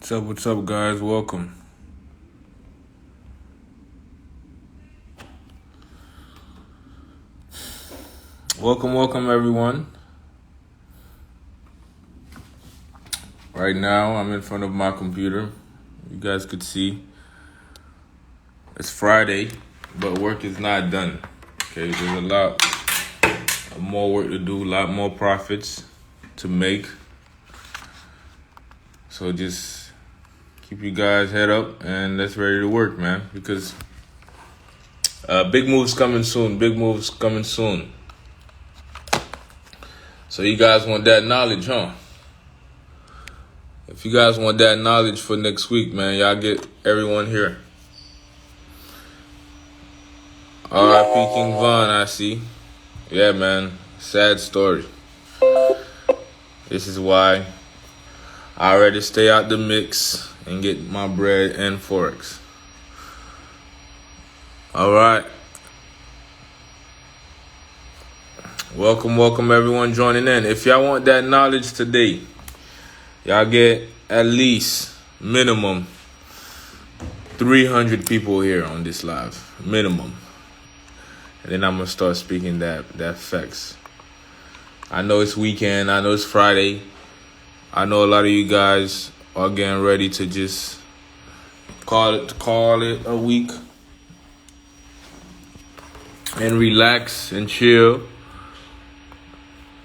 What's up, guys? Welcome. Welcome, everyone. Right now, I'm in front of my computer. You guys could see it's Friday, but work is not done. Okay, there's a lot more work to do, a lot more profits to make. So just keep you guys head up and let's ready to work, man. Because big moves coming soon. Big moves coming soon. So you guys want that knowledge, huh? If you guys want that knowledge for next week, man, y'all get everyone here. R.I.P. King Von, I see. Yeah, man, sad story. This is why I rather stay out the mix and get my bread and Forex. All right. Welcome, everyone joining in. If y'all want that knowledge today, y'all get at least minimum 300 people here on this live. Minimum. And then I'm going to start speaking that facts. I know it's weekend. I know it's Friday. I know a lot of you guys are getting ready to just call it a week and relax and chill.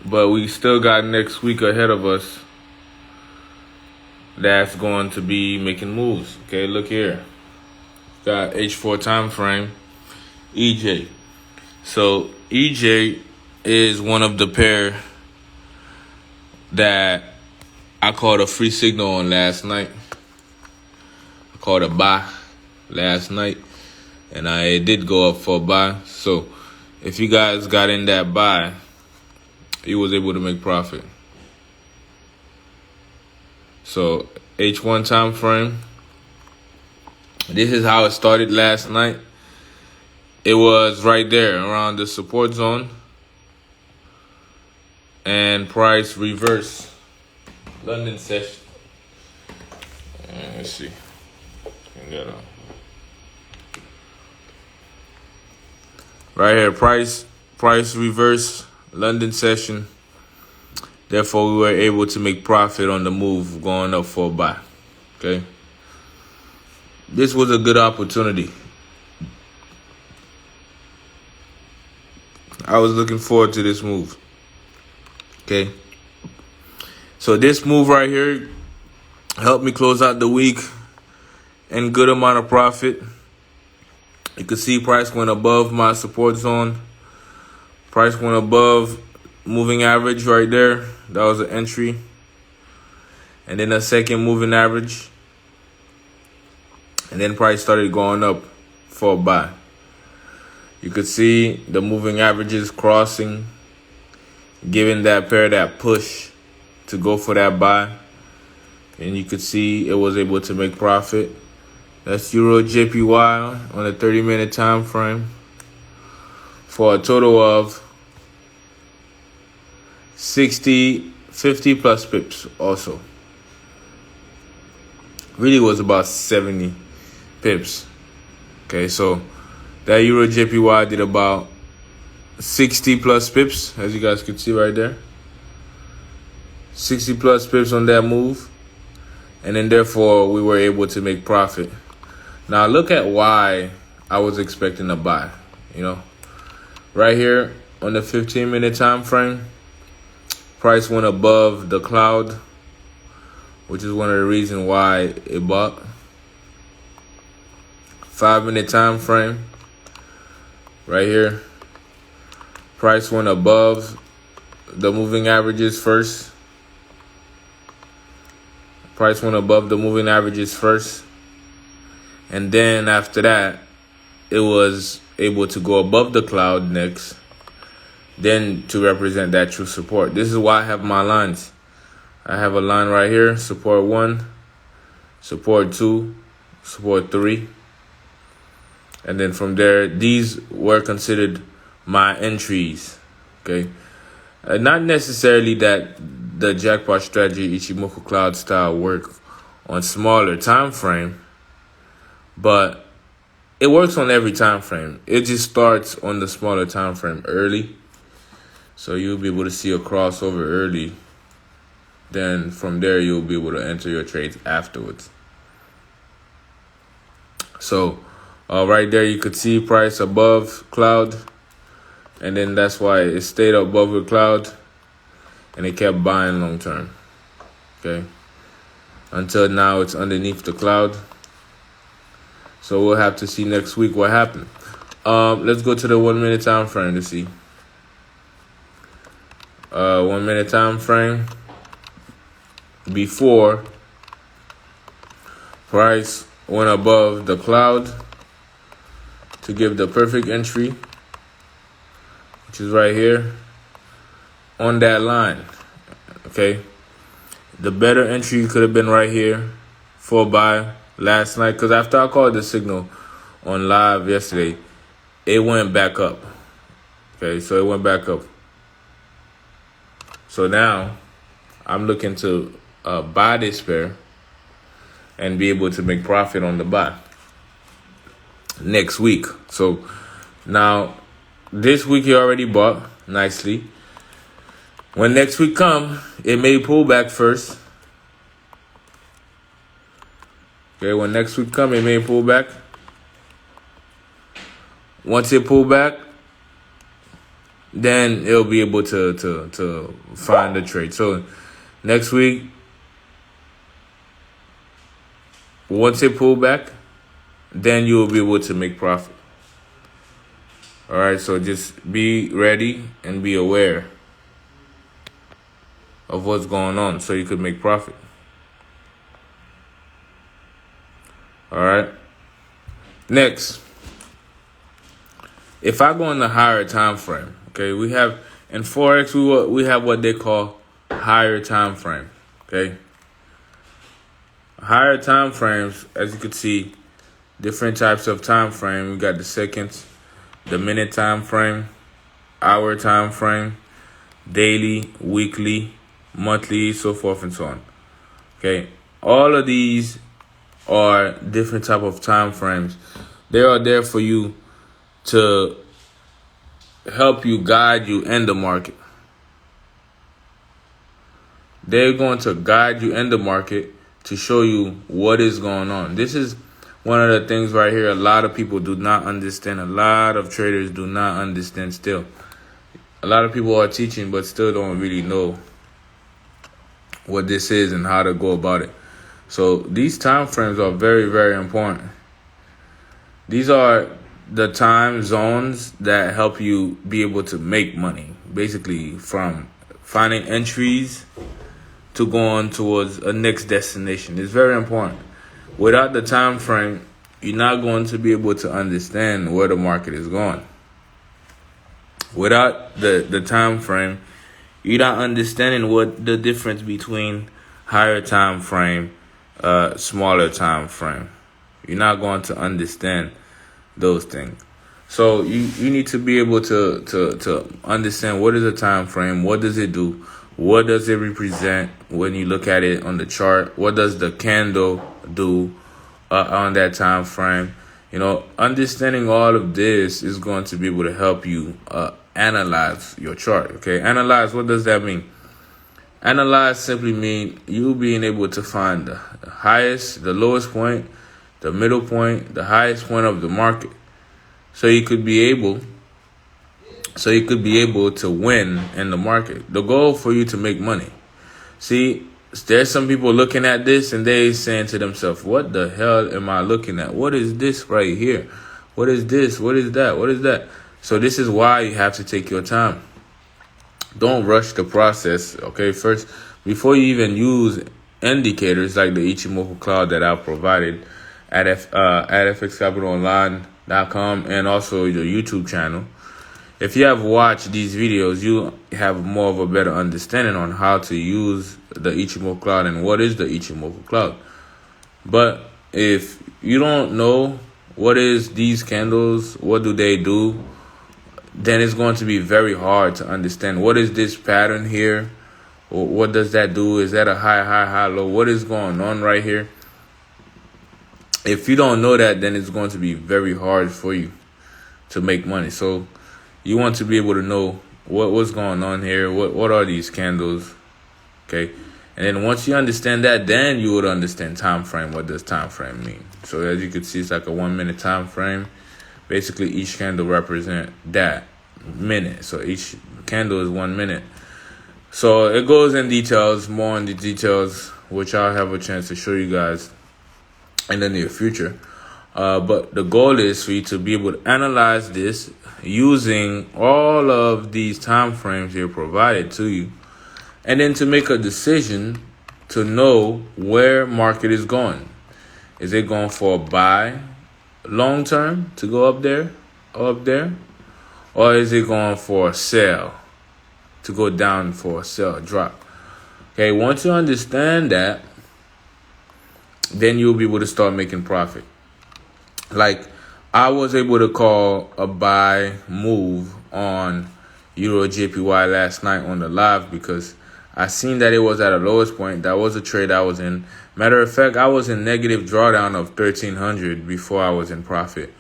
But we still got next week ahead of us that's going to be making moves. Okay, look here. Got H4 time frame, EJ. So EJ is one of the pair that I called a free signal on last night. I called a buy last night, and I did go up for a buy. So if you guys got in that buy, you was able to make profit. So H1 time frame. This is how it started last night. It was right there around the support zone. And price reverse. London session. Let's see. Right here, price reverse. London session. Therefore, we were able to make profit on the move going up for a buy. Okay. This was a good opportunity. I was looking forward to this move. Okay. So this move right here helped me close out the week in good amount of profit. You can see price went above my support zone. Price went above moving average right there. That was an entry. And then a second moving average. And then price started going up for a buy. You could see the moving averages crossing, giving that pair that push to go for that buy. And you could see it was able to make profit. That's Euro JPY on a 30-minute time frame for a total of 50 plus pips also. Really was about 70 pips. Okay, so that Euro JPY did about 60 plus pips, as you guys can see right there. 60 plus pips on that move. And then therefore we were able to make profit. Now look at why I was expecting a buy. Right here on the 15-minute time frame, price went above the cloud, which is one of the reasons why it bought. 5-minute time frame, right here, price went above the moving averages first. Price went above the moving averages first. And then after that, it was able to go above the cloud next, then to represent that true support. This is why I have my lines. I have a line right here, support 1, support 2, support 3. And then from there, these were considered my entries. Okay. Not necessarily that the jackpot strategy Ichimoku cloud style work on smaller time frame, but it works on every time frame. It just starts on the smaller time frame early, so you'll be able to see a crossover early. Then from there, you'll be able to enter your trades afterwards. So right there, you could see price above cloud, and then that's why it stayed above the cloud, and it kept buying long term. Okay, until now it's underneath the cloud. So we'll have to see next week what happened. Let's go to the 1 minute time frame to see. 1 minute time frame. Before price went above the cloud to give the perfect entry, which is right here on that line. Okay, the better entry could have been right here for buy last night, because after I called the signal on live yesterday, it went back up. Okay, so it went back up. So now I'm looking to buy this pair and be able to make profit on the buy next week. So now this week you already bought nicely. When next week come, it may pull back first. Okay, when next week come, it may pull back. Once it pull back, then it'll be able to find the trade. So next week, once it pull back, then you will be able to make profit. All right, so just be ready and be aware of what's going on so you could make profit. All right. Next, if I go in the higher time frame, okay, we have in Forex we have what they call higher time frame. Okay, higher time frames, as you can see, different types of time frame. We got the seconds, the minute time frame, hour time frame, daily, weekly, monthly, so forth and so on. Okay, all of these are different type of time frames. They are there for you to help you, guide you in the market. They're going to guide you in the market to show you what is going on. This is one of the things right here a lot of people do not understand. A lot of traders do not understand still. A lot of people are teaching but still don't really know what this is and how to go about it. So these time frames are very, very important. These are the time zones that help you be able to make money, basically from finding entries to going towards a next destination. It's very important. Without the time frame, you're not going to be able to understand where the market is going. Without the time frame, you're not understanding what the difference between higher time frame, smaller time frame. You're not going to understand those things. So you need to be able to understand what is a time frame, what does it do, what does it represent when you look at it on the chart, what does the candle do on that time frame. You know, understanding all of this is going to be able to help you analyze your chart. Okay, analyze, what does that mean? Analyze simply mean you being able to find the highest, the lowest point, the middle point, the highest point of the market. So you could be able to win in the market. The goal for you to make money. See, there's some people looking at this and they saying to themselves, what the hell am I looking at? What is this right here? What is this? What is that? What is that? So this is why you have to take your time. Don't rush the process, okay? First, before you even use indicators like the Ichimoku Cloud that I've provided at fxcapitalonline.com and also your YouTube channel. If you have watched these videos, you have more of a better understanding on how to use the Ichimoku Cloud and what is the Ichimoku Cloud. But if you don't know what is these candles, what do they do, then it's going to be very hard to understand what is this pattern here. What does that do? Is that a high, high, high, low? What is going on right here? if you don't know that, then it's going to be very hard for you to make money. So you want to be able to know what's going on here. What are these candles? Okay. And then once you understand that, then you would understand time frame. What does time frame mean? So as you can see, it's like a 1 minute time frame. Basically, each candle represent that minute. So each candle is 1 minute. So it goes in details, more in the details, which I'll have a chance to show you guys in the near future. But the goal is for you to be able to analyze this using all of these time frames here provided to you, and then to make a decision to know where market is going. Is it going for a buy long term to go up there, or is it going for a sell to go down for a sell drop? Okay, once you understand that, then you'll be able to start making profit. Like, I was able to call a buy move on Euro JPY last night on the live because I seen that it was at a lowest point. That was a trade I was in. Matter of fact, I was in negative drawdown of 1,300 before I was in profit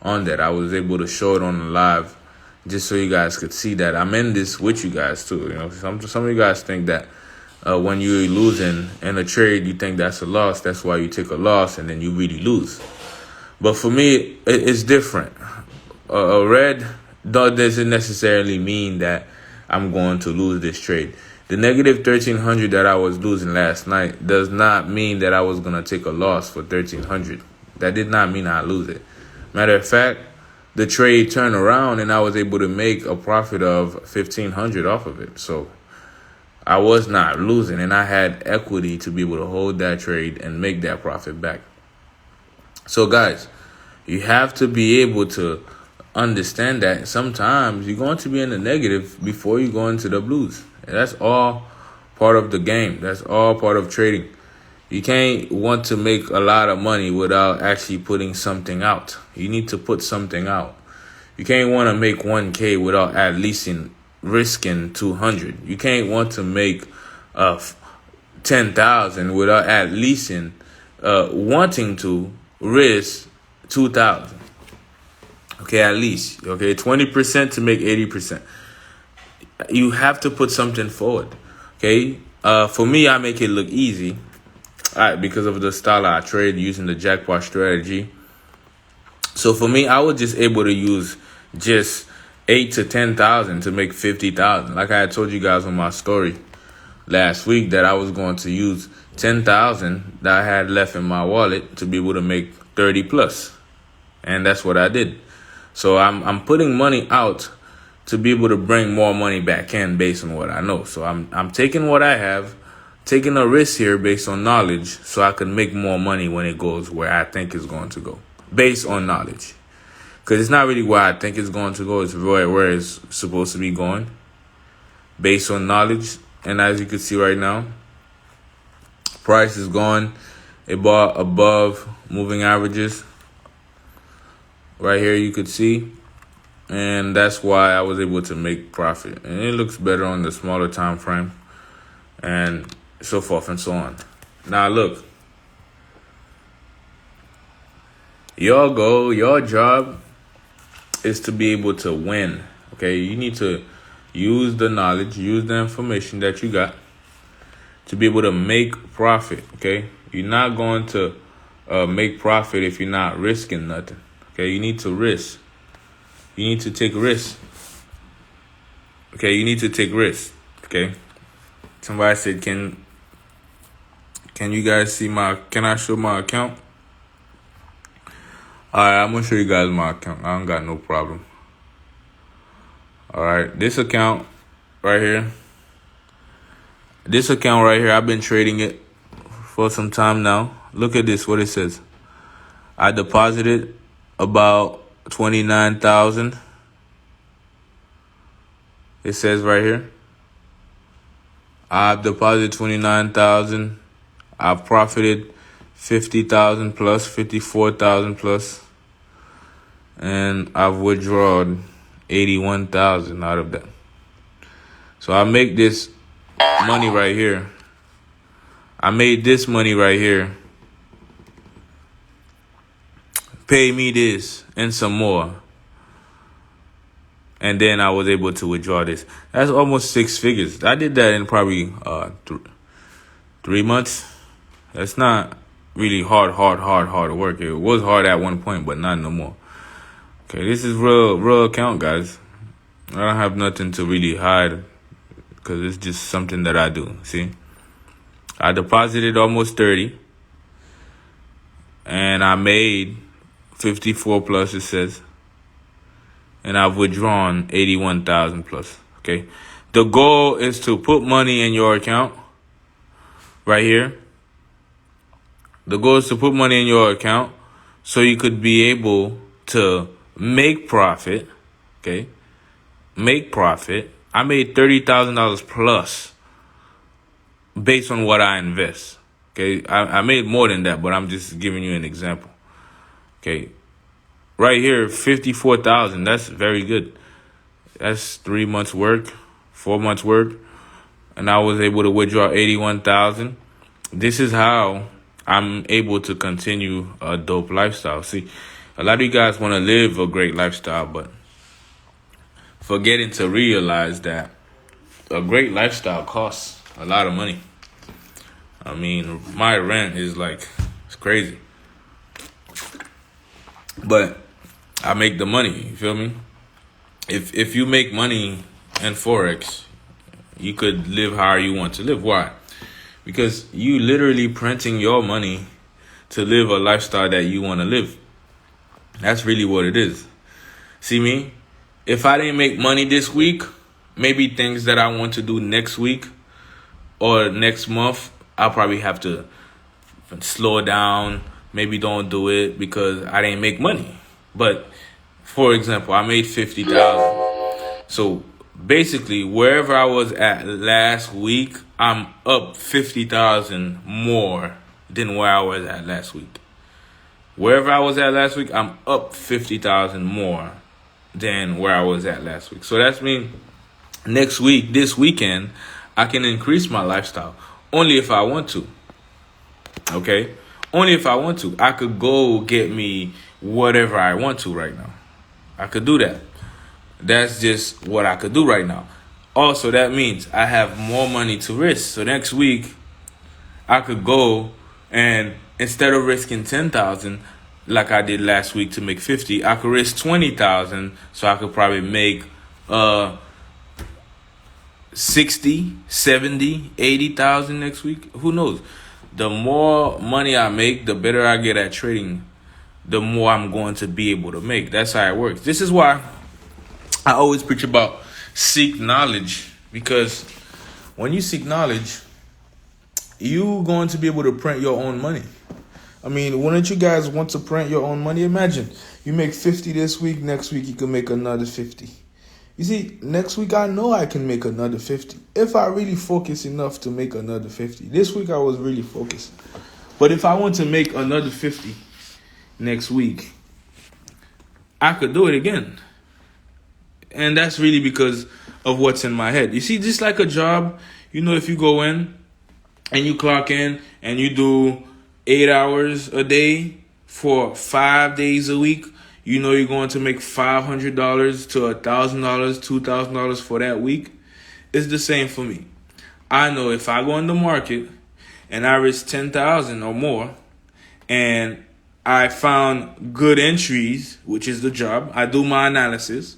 on that. I was able to show it on the live just so you guys could see that I'm in this with you guys too. You know, some of you guys think that when you're losing in a trade, you think that's a loss. That's why you take a loss and then you really lose. But for me, it's different. A red doesn't necessarily mean that I'm going to lose this trade. The negative 1,300 that I was losing last night does not mean that I was going to take a loss for 1,300. That did not mean I lose it. Matter of fact, the trade turned around and I was able to make a profit of 1,500 off of it. So I was not losing, and I had equity to be able to hold that trade and make that profit back. So guys, you have to be able to understand that sometimes you're going to be in the negative before you go into the blues. And that's all part of the game. That's all part of trading. You can't want to make a lot of money without actually putting something out. You need to put something out. You can't want to make 1K without at least risking 200. You can't want to make 10,000 without at least wanting to risk 2,000. Okay, at least. Okay, 20% to make 80%. You have to put something forward. Okay, for me, I make it look easy. Because of the style I trade using the jackpot strategy. So for me, I was just able to use just 8 to 10,000 to make 50,000. Like I had told you guys on my story last week that I was going to use 10,000 that I had left in my wallet to be able to make 30 plus. And that's what I did. So I'm putting money out to be able to bring more money back in based on what I know. So I'm taking what I have, taking a risk here based on knowledge so I can make more money when it goes where I think it's going to go based on knowledge. Because it's not really where I think it's going to go. It's where it's supposed to be going based on knowledge. And as you can see right now, price is going above moving averages. Right here you could see. And that's why I was able to make profit. And it looks better on the smaller time frame. And so forth and so on. Now look. Your goal, your job is to be able to win. Okay, you need to use the knowledge, use the information that you got to be able to make profit. Okay, you're not going to make profit if you're not risking nothing. Okay, you need to risk. You need to take risks. Okay, you need to take risks. Okay, somebody said, can you guys see can I show my account? Alright, I'm going to show you guys my account. I don't got no problem. Alright, this account right here. This account right here, I've been trading it for some time now. Look at this, what it says. I deposited about 29,000. It says right here. I've deposited 29,000. I've profited 50,000 plus, 54,000 plus, and I've withdrawn 81,000 out of that. So I make this money right here. I made this money right here pay me this and some more. And then I was able to withdraw this. That's almost 6 figures. I did that in probably 3 months. That's not really hard work. It was hard at one point, but not no more. Okay, this is real account, guys. I don't have nothing to really hide because it's just something that I do. See, I deposited almost 30, and I made 54 plus. It says, and I've withdrawn 81,000 plus. Okay, the goal is to put money in your account right here. The goal is to put money in your account so you could be able to make profit. Okay, make profit. I made $30,000 plus based on what I invest. Okay, I made more than that, but I'm just giving you an example. Okay, right here, 54,000. That's very good. That's 3 months' work, 4 months' work, and I was able to withdraw 81,000. This is how I'm able to continue a dope lifestyle. See, a lot of you guys want to live a great lifestyle, but forgetting to realize that a great lifestyle costs a lot of money. I mean, my rent is it's crazy. But I make the money, you feel me? If you make money in Forex, you could live how you want to live. Why? Because you literally printing your money to live a lifestyle that you want to live. That's really what it is. See me? If I didn't make money this week, maybe things that I want to do next week or next month, I'll probably have to slow down, maybe don't do it because I didn't make money. But for example, I made 50,000. So basically, wherever I was at last week, I'm up 50,000 more than where I was at last week. Wherever I was at last week, I'm up 50,000 more than where I was at last week. So that's mean next week, this weekend, I can increase my lifestyle only if I want to. Okay? Only if I want to. I could go get me whatever I want to right now. I could do that. That's just what I could do right now. Also, that means I have more money to risk. So next week, I could go and instead of risking 10,000 like I did last week to make 50, I could risk 20,000 so I could probably make 60, 70, 80,000 next week. Who knows? The more money I make, the better I get at trading, the more I'm going to be able to make. That's how it works. This is why I always preach about seek knowledge, because when you seek knowledge, you're going to be able to print your own money. I mean, wouldn't you guys want to print your own money? Imagine you make 50 this week, next week you can make another 50. You see, next week I know I can make another 50 if I really focus enough to make another 50. This week I was really focused. But if I want to make another 50 next week, I could do it again. And that's really because of what's in my head. You see, just like a job, if you go in and you clock in and you do 8 hours a day for 5 days a week, you're going to make $500 to $1,000, $2,000 for that week. It's the same for me. I know if I go in the market and I risk 10,000 or more and I found good entries, which is the job, I do my analysis.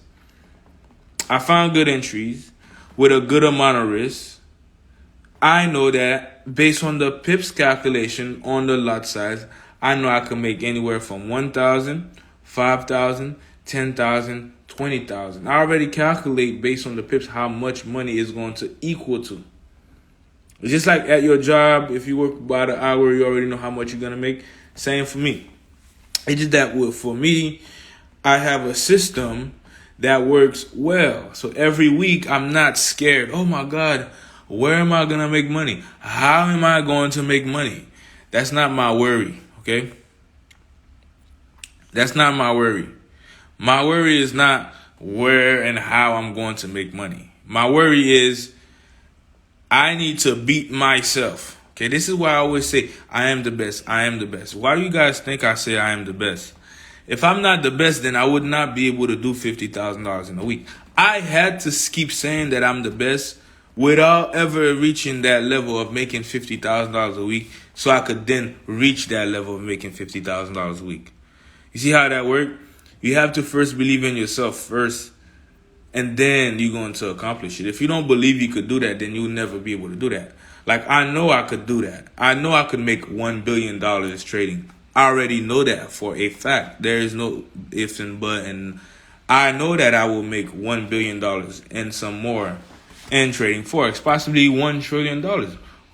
I found good entries with a good amount of risk. I know that based on the pips calculation on the lot size, I know I can make anywhere from 1,000, 5,000, 10,000, 20,000. I already calculate based on the pips how much money is going to equal to. It's just like at your job, if you work by the hour, you already know how much you're going to make. Same for me. It's just that for me, I have a system that works well. So every week, I'm not scared. Oh my God, where am I going to make money? How am I going to make money? That's not my worry, okay? That's not my worry. My worry is not where and how I'm going to make money. My worry is I need to beat myself. Okay, this is why I always say I am the best. I am the best. Why do you guys think I say I am the best? If I'm not the best, then I would not be able to do $50,000 in a week. I had to keep saying that I'm the best without ever reaching that level of making $50,000 a week, so I could then reach that level of making $50,000 a week. You see how that works? You have to first believe in yourself first, and then you're going to accomplish it. If you don't believe you could do that, then you'll never be able to do that. Like, I know I could do that. I know I could make $1 billion trading. I already know that for a fact. There is no ifs and buts, and I know that I will make $1 billion and some more in trading forex, possibly $1 trillion.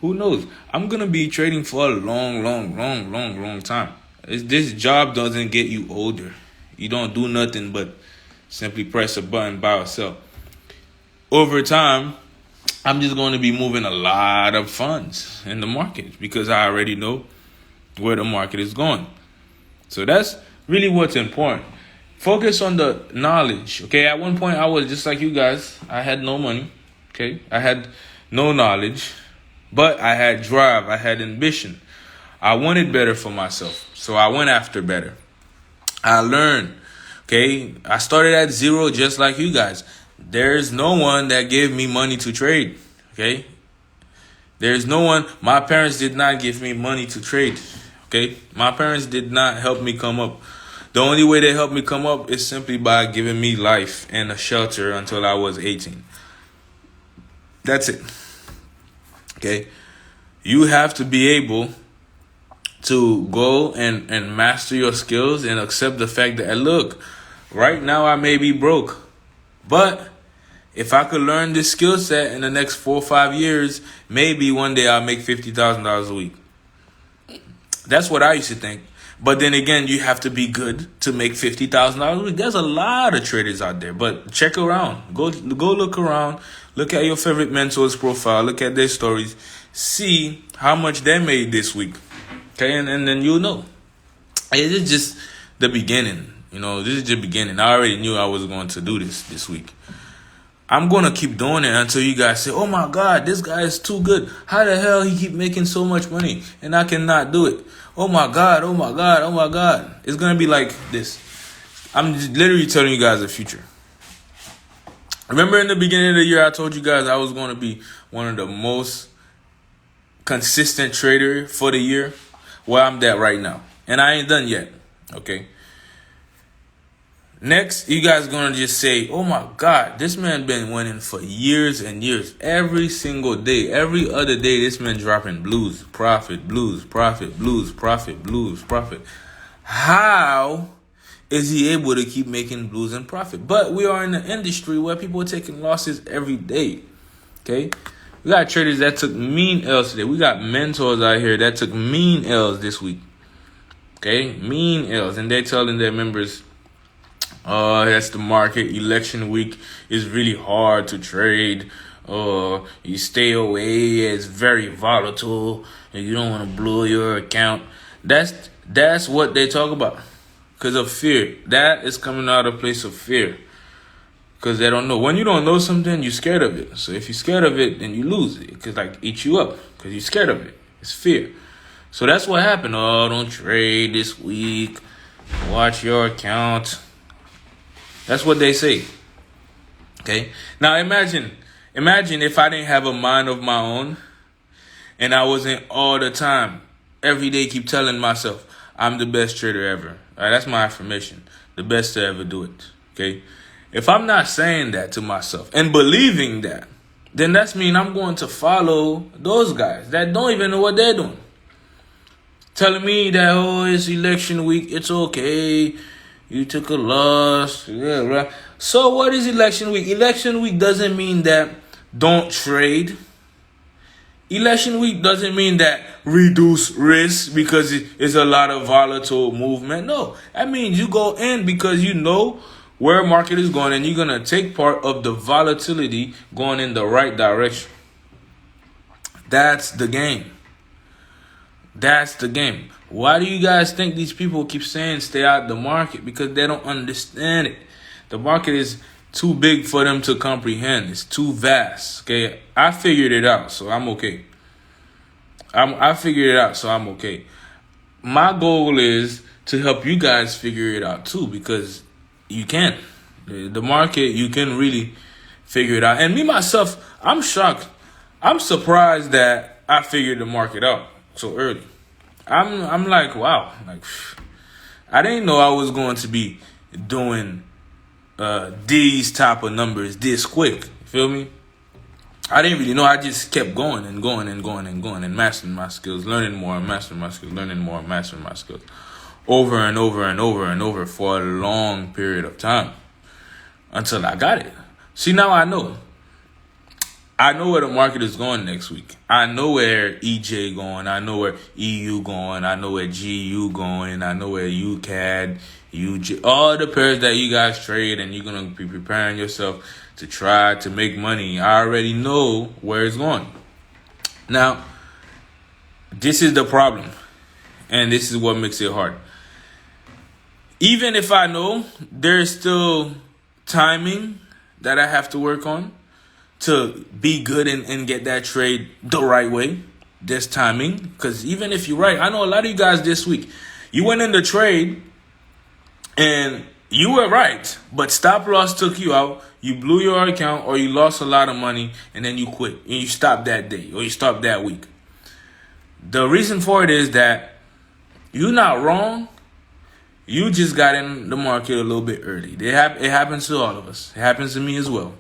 Who knows? I'm gonna be trading for a long time. This job doesn't get you older. You don't do nothing but simply press a button, buy or sell. Over time, I'm just going to be moving a lot of funds in the market because I already know where the market is going. So that's really what's important. Focus on the knowledge. Okay, at one point I was just like you guys. I had no money. Okay, I had no knowledge, but I had drive. I had ambition. I wanted better for myself, so I went after better. I learned. Okay, I started at zero just like you guys. There's no one that gave me money to trade. Okay, there's no one. My parents did not give me money to trade. Okay, my parents did not help me come up. The only way they helped me come up is simply by giving me life and a shelter until I was 18. That's it. Okay, you have to be able to go and master your skills and accept the fact that, look, right now I may be broke, but if I could learn this skill set in the next 4 or 5 years, maybe one day I'll make $50,000 a week. That's what I used to think. But then again, you have to be good to make $50,000 a week. There's a lot of traders out there, but check around. Go look around. Look at your favorite mentor's profile. Look at their stories. See how much they made this week. Okay, and then you'll know. It is just the beginning. You know, this is the beginning. I already knew I was going to do this week. I'm going to keep doing it until you guys say, oh my God, this guy is too good. How the hell he keep making so much money and I cannot do it? Oh my God, oh my God, oh my God. It's going to be like this. I'm just literally telling you guys the future. Remember in the beginning of the year, I told you guys I was going to be one of the most consistent trader for the year? Well, I'm that right now. And I ain't done yet. Okay. Next, you guys gonna just say, oh my God, this man been winning for years and years. Every single day, every other day, this man dropping blues, profit, blues, profit, blues, profit, blues, profit. How is he able to keep making blues and profit? But we are in an industry where people are taking losses every day. Okay? We got traders that took mean L's today. We got mentors out here that took mean L's this week. Okay? Mean L's. And they're telling their members, oh, that's the market. Election week is really hard to trade. You stay away. It's very volatile. And you don't want to blow your account. That's what they talk about. Because of fear. That is coming out of a place of fear. Because they don't know. When you don't know something, you're scared of it. So if you're scared of it, then you lose it. Because like eat you up. Because you're scared of it. It's fear. So that's what happened. Oh, don't trade this week. Watch your account. That's what they say. Okay. Now imagine if I didn't have a mind of my own and I wasn't all the time, every day keep telling myself, I'm the best trader ever. All right, that's my affirmation. The best to ever do it. Okay. If I'm not saying that to myself and believing that, then that's mean I'm going to follow those guys that don't even know what they're doing. Telling me that, oh, it's election week. It's okay. You took a loss. Yeah, right. So what is election week? Election week doesn't mean that don't trade. Election week doesn't mean that reduce risk because it's a lot of volatile movement. No, that means you go in because you know where market is going and you're going to take part of the volatility going in the right direction. That's the game. That's the game. Why do you guys think these people keep saying stay out the market? Because they don't understand it. The market is too big for them to comprehend. It's too vast. Okay, I figured it out, so I'm okay. I figured it out, so I'm okay. My goal is to help you guys figure it out too, because you can. The market, you can really figure it out. And me myself, I'm shocked. I'm surprised that I figured the market out so early. I'm like, wow, like I didn't know I was going to be doing these type of numbers this quick. You feel me? I didn't really know. I just kept going and going and going and going and mastering my skills, learning more and mastering my skills, learning more and mastering my skills over and over and over and over for a long period of time until I got it. See, now I know. I know where the market is going next week. I know where EJ going. I know where EU going. I know where GU going. I know where UCAD, UJ, all the pairs that you guys trade, and you're going to be preparing yourself to try to make money. I already know where it's going. Now, this is the problem, and this is what makes it hard. Even if I know there's still timing that I have to work on to be good and get that trade the right way, there's timing. Because even if you're right, I know a lot of you guys this week, you went in the trade and you were right, but stop loss took you out. You blew your account or you lost a lot of money and then you quit and you stopped that day or you stopped that week. The reason for it is that you're not wrong. You just got in the market a little bit early. It happens to all of us. It happens to me as well.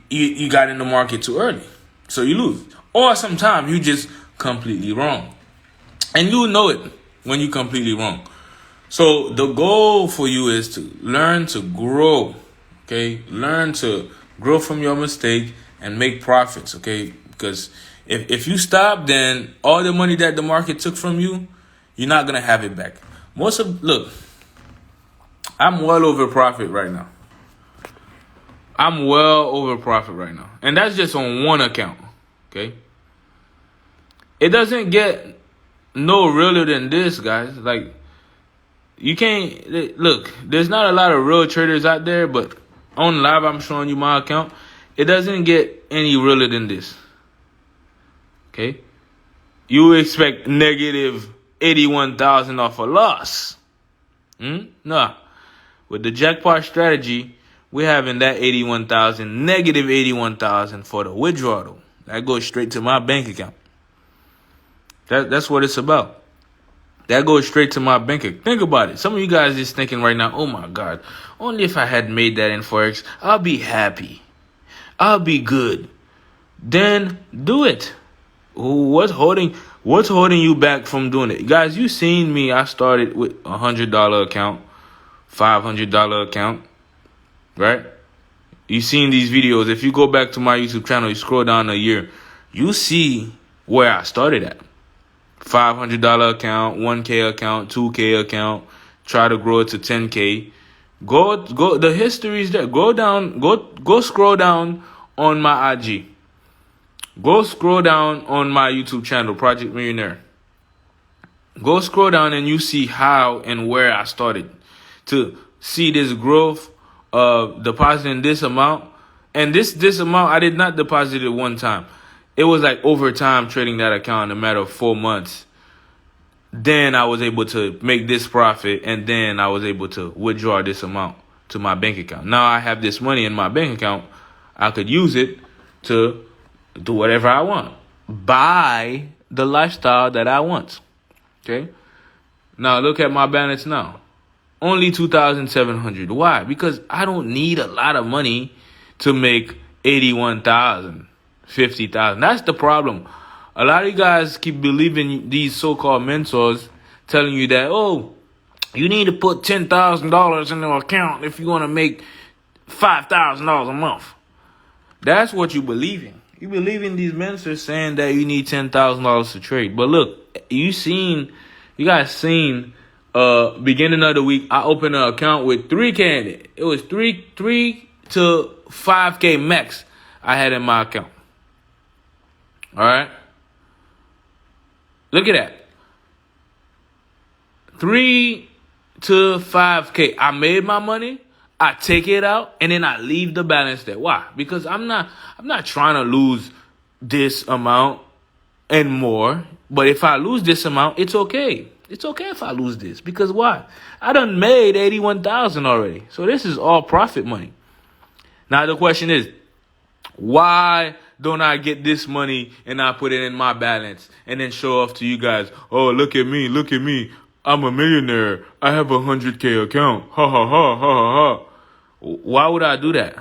You got in the market too early, so you lose. Or sometimes you just completely wrong. And you know it when you're completely wrong. So the goal for you is to learn to grow, okay? Learn to grow from your mistake and make profits, okay? Because if you stop, then all the money that the market took from you, you're not going to have it back. Look, I'm well over profit right now. And that's just on one account, okay? It doesn't get no realer than this, guys. Like, you can't, look, there's not a lot of real traders out there, but on live, I'm showing you my account. It doesn't get any realer than this, okay? You expect negative 81,000 off a loss. Nah. With the jackpot strategy, we're having that 81,000, negative 81,000 for the withdrawal. That goes straight to my bank account. That's what it's about. That goes straight to my bank account. Think about it. Some of you guys is thinking right now, oh my God, only if I had made that in Forex, I'll be happy. I'll be good. Then do it. What's holding you back from doing it? Guys, you seen me. I started with a $100 account, $500 account. Right? You seen these videos. If you go back to my YouTube channel, you scroll down a year, you see where I started at. $500 account, 1K account, 2K account, try to grow it to 10K. Go, the history is there. Go scroll down on my IG. Go scroll down on my YouTube channel, Project Millionaire. Go scroll down and you see how and where I started to see this growth of depositing this amount. And this amount, I did not deposit it one time. It was like over time trading that account in a matter of 4 months. Then I was able to make this profit, and then I was able to withdraw this amount to my bank account. Now I have this money in my bank account. I could use it to do whatever I want. Buy the lifestyle that I want. Okay? Now look at my balance now. Only 2,700. Why? Because I don't need a lot of money to make 81,000, 50,000. That's the problem. A lot of you guys keep believing these so-called mentors telling you that, oh, you need to put $10,000 in the account if you want to make $5,000 a month. That's what you believe in. You believe in these mentors saying that you need $10,000 to trade. But look, you guys seen beginning of the week, I opened an account with 3K in it. It was 3 to 5K max I had in my account. All right. Look at that. 3 to 5K. I made my money. I take it out and then I leave the balance there. Why? Because I'm not trying to lose this amount and more. But if I lose this amount, it's okay. It's okay if I lose this, because why? I done made 81,000 already. So this is all profit money. Now the question is, why don't I get this money and I put it in my balance and then show off to you guys? Oh, look at me, look at me. I'm a millionaire. I have a 100K account. Ha ha ha ha ha ha. Why would I do that?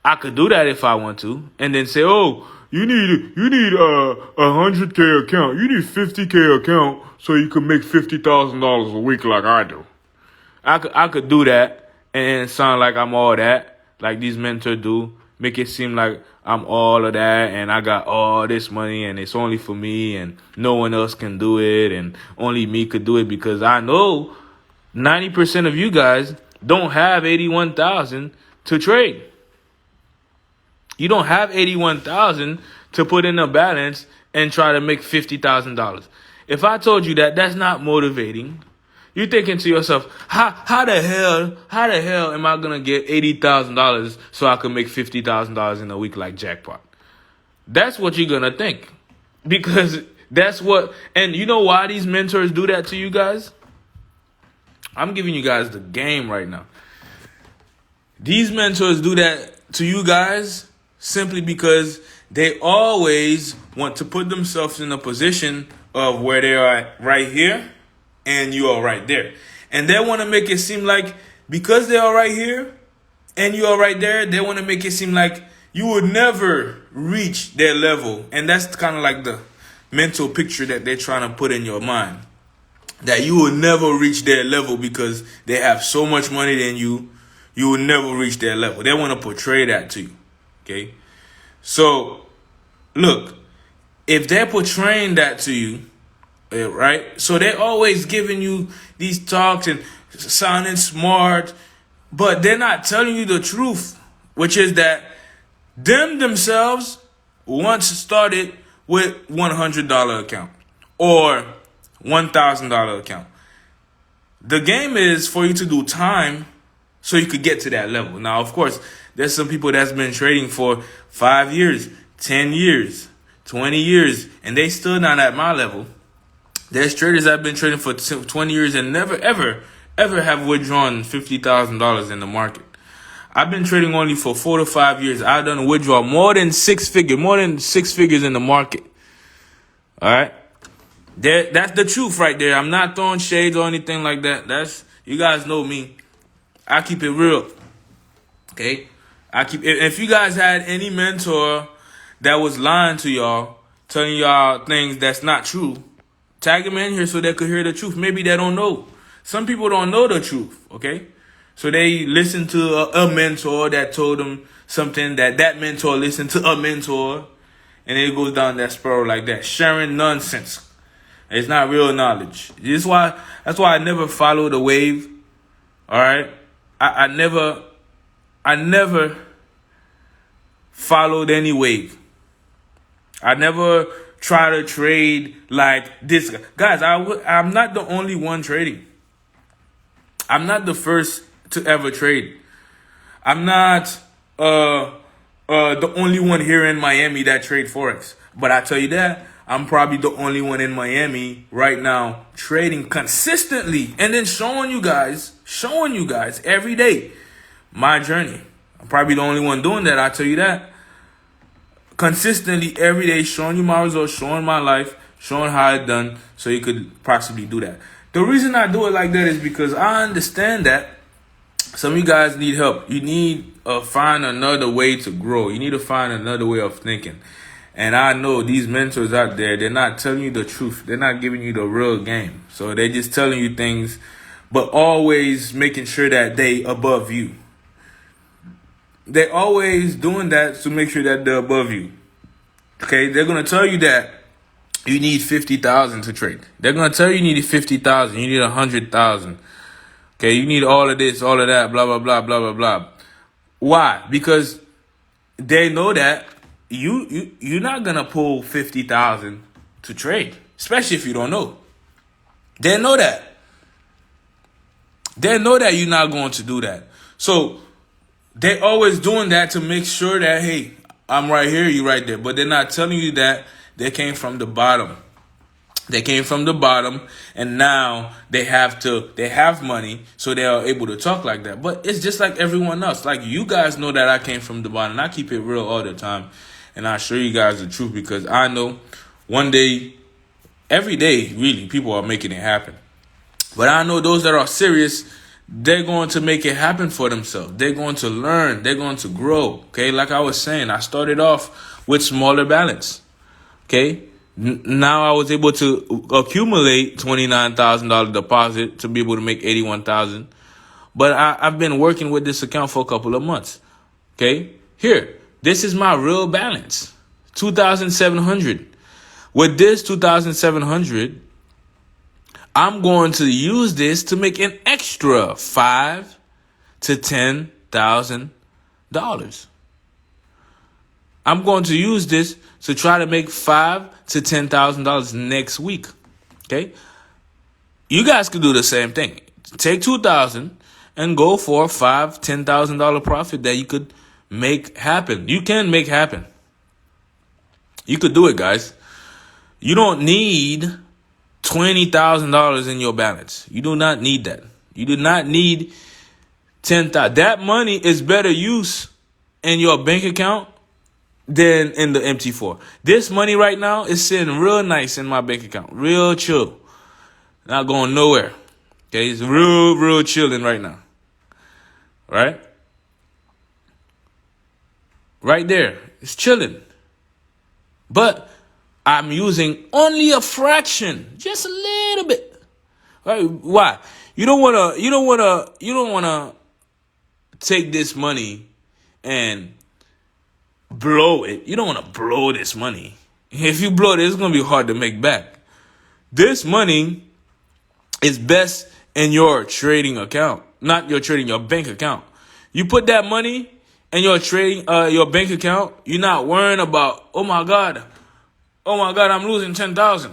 I could do that if I want to, and then say, oh, you need a 100K account. You need 50K account so you can make $50,000 a week like I do. I could do that and sound like I'm all that, like these mentors do. Make it seem like I'm all of that and I got all this money and it's only for me and no one else can do it and only me could do it, because I know 90% of you guys don't have 81,000 to trade. You don't have 81,000 to put in a balance and try to make $50,000. If I told you that, that's not motivating. You're thinking to yourself, how the hell am I gonna get $80,000 so I can make $50,000 in a week like jackpot? That's what you're gonna think, because that's what. And you know why these mentors do that to you guys? I'm giving you guys the game right now. These mentors do that to you guys simply because they always want to put themselves in a position of where they are right here and you are right there. And they want to make it seem like because they are right here and you are right there, they want to make it seem like you would never reach their level. And that's kind of like the mental picture that they're trying to put in your mind, that you will never reach their level because they have so much money than you. You will never reach their level. They want to portray that to you. Okay? So, look, if they're portraying that to you, right? So they're always giving you these talks and sounding smart, but they're not telling you the truth, which is that them themselves once started with $100 account or $1,000 account. The game is for you to do time so you could get to that level. Now, of course, there's some people that's been trading for 5 years, 10 years, 20 years, and they still not at my level. There's traders that have been trading for 20 years and never, ever have withdrawn $50,000 in the market. I've been trading only for 4 to 5 years. I've done withdraw more than six figures in the market. All right? That's the truth right there. I'm not throwing shades or anything like that. You guys know me. I keep it real. Okay? If you guys had any mentor that was lying to y'all, telling y'all things that's not true, tag them in here so they could hear the truth. Maybe they don't know. Some people don't know the truth, okay? So they listen to a mentor that told them something that mentor listened to a mentor, and it goes down that spiral like that, sharing nonsense. It's not real knowledge. That's why I never follow the wave. All right? I never followed any wave. I never try to trade like this guy. Guys, I'm not the only one trading. I'm not the first to ever trade. I'm not the only one here in Miami that trade Forex. But I tell you that, I'm probably the only one in Miami right now trading consistently and then showing you guys every day my journey. I'm probably the only one doing that, I tell you that. Consistently every day showing you my results, showing my life, showing how it's done so you could possibly do that. The reason I do it like that is because I understand that some of you guys need help. You need to find another way to grow. You need to find another way of thinking. And I know these mentors out there, they're not telling you the truth. They're not giving you the real game. So they're just telling you things, but always making sure that they above you. They're always doing that to make sure that they're above you. Okay? They're going to tell you that you need 50,000 to trade. They're going to tell you need 50,000. You need 100,000. Okay? You need all of this, all of that, blah, blah, blah, blah, blah, blah. Why? Because they know that you're not going to pull 50,000 to trade, especially if you don't know. They know that. They know that you're not going to do that. So they're always doing that to make sure that, hey, I'm right here, you right there. But they're not telling you that They came from the bottom. They came from the bottom, and now they have money, so they are able to talk like that. But it's just like everyone else. Like, you guys know that I came from the bottom, and I keep it real all the time. And I show you guys the truth, because I know one day, every day, really, people are making it happen. But I know those that are serious, they're going to make it happen for themselves. They're going to learn. They're going to grow. Okay, like I was saying, I started off with smaller balance. Okay. Now I was able to accumulate $29,000 deposit to be able to make $81,000. But I've been working with this account for a couple of months. Okay, here, this is my real balance, $2,700. With this $2,700, I'm going to use this to make an extra $5,000 to $10,000. I'm going to use this to try to make $5,000 to $10,000 next week. Okay, you guys can do the same thing. Take $2,000 and go for $5,000, $10,000 profit that you could make happen. You can make happen. You could do it, guys. You don't need $20,000 in your balance. You do not need that. You do not need $10,000. That money is better use in your bank account than in the MT4. This money right now is sitting real nice in my bank account. Real chill. Not going nowhere. Okay, it's real chilling right now. Right? Right there. It's chilling. But I'm using only a fraction. Just a little bit. Right? Why? You don't wanna take this money and blow it. You don't want to blow this money. If you blow it, it's going to be hard to make back. This money is best in your trading account, not your bank account. You put that money in your your bank account, you're not worrying about, oh my God, I'm losing 10,000.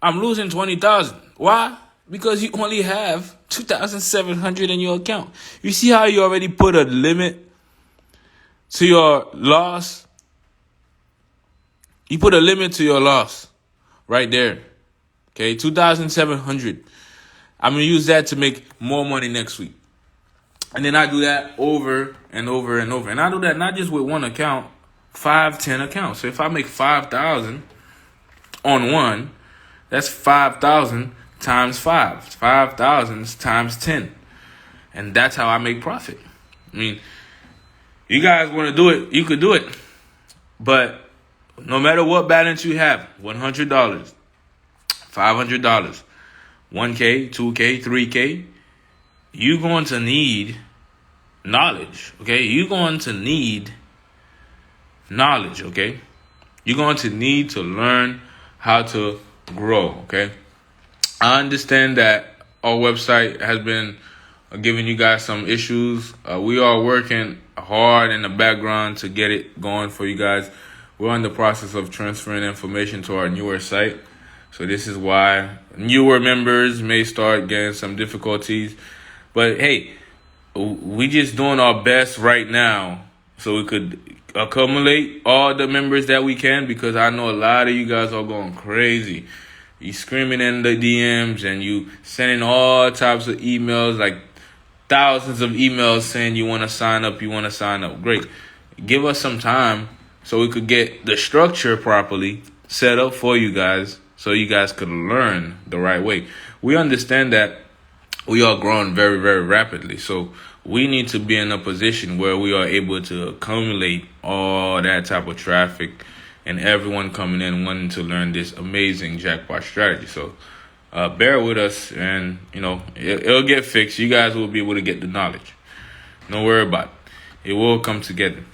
I'm losing 20,000. Why? Because you only have 2,700 in your account. You see how you already put a limit to your loss? You put a limit to your loss right there. Okay, 2,700. I'm going to use that to make more money next week. And then I do that over and over and over. And I do that not just with one account, 10 accounts. So if I make 5,000 on one, that's 5,000 times 5. 5,000 times 10. And that's how I make profit. I mean, you guys want to do it, you could do it. But no matter what balance you have, $100, $500, $1K, $2K, $3K, you're going to need knowledge, okay? You're going to need knowledge, okay? You're going to need to learn how to grow, okay? I understand that our website has been giving you guys some issues. We are working hard in the background to get it going for you guys. We're in the process of transferring information to our newer site. So this is why newer members may start getting some difficulties. But hey, we just doing our best right now so we could accumulate all the members that we can, because I know a lot of you guys are going crazy. You screaming in the DMs and you sending all types of emails, like thousands of emails saying you want to sign up, Great. Give us some time so we could get the structure properly set up for you guys so you guys could learn the right way. We understand that we are growing very, very rapidly. So we need to be in a position where we are able to accumulate all that type of traffic and everyone coming in wanting to learn this amazing jackpot strategy. So bear with us, and it'll get fixed. You guys will be able to get the knowledge. Don't worry about it. It will come together.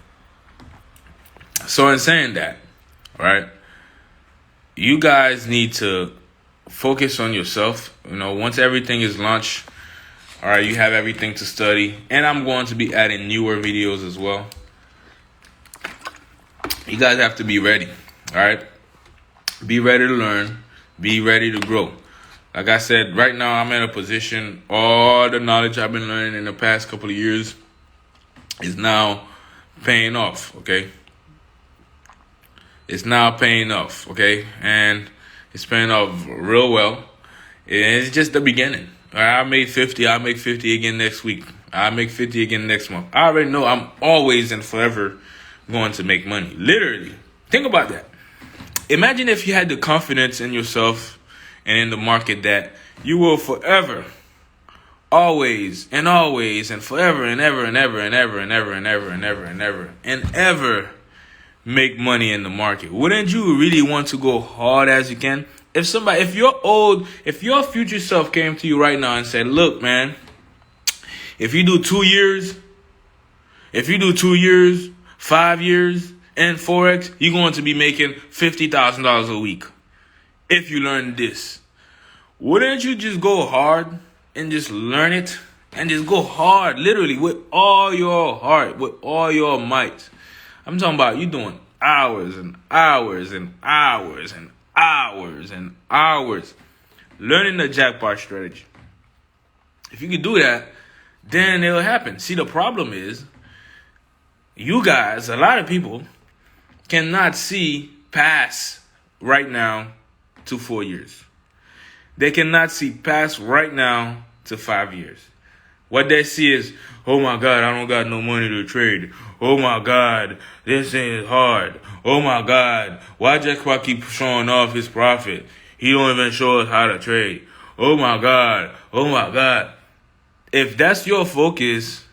So in saying that, right, you guys need to focus on yourself. Once everything is launched, all right, you have everything to study. And I'm going to be adding newer videos as well. You guys have to be ready, all right? Be ready to learn. Be ready to grow. Like I said, right now I'm in a position, all the knowledge I've been learning in the past couple of years is now paying off, okay? It's now paying off, okay? And it's paying off real well. And it's just the beginning. I made 50, I'll make 50 again next week. I'll make 50 again next month. I already know I'm always and forever going to make money. Literally. Think about that. Imagine if you had the confidence in yourself and in the market that you will forever, always and forever and ever and ever and ever and ever and ever and ever and ever and ever make money in the market. Wouldn't you really want to go hard as you can? If your future self came to you right now and said, look, man, if you do 2 years, 5 years in Forex, you're going to be making $50,000 a week. If you learn this, wouldn't you just go hard and just learn it and just go hard, literally with all your heart, with all your might? I'm talking about you doing hours and hours and hours and hours and hours learning the jackpot strategy. If you could do that, then it'll happen. See, the problem is you guys, a lot of people cannot see past right now to 4 years. They cannot see past right now to 5 years. What they see is, oh my God, I don't got no money to trade. Oh my God, this thing is hard. Oh my God, why Jackpot keep showing off his profit? He don't even show us how to trade. Oh my God, oh my God. If that's your focus,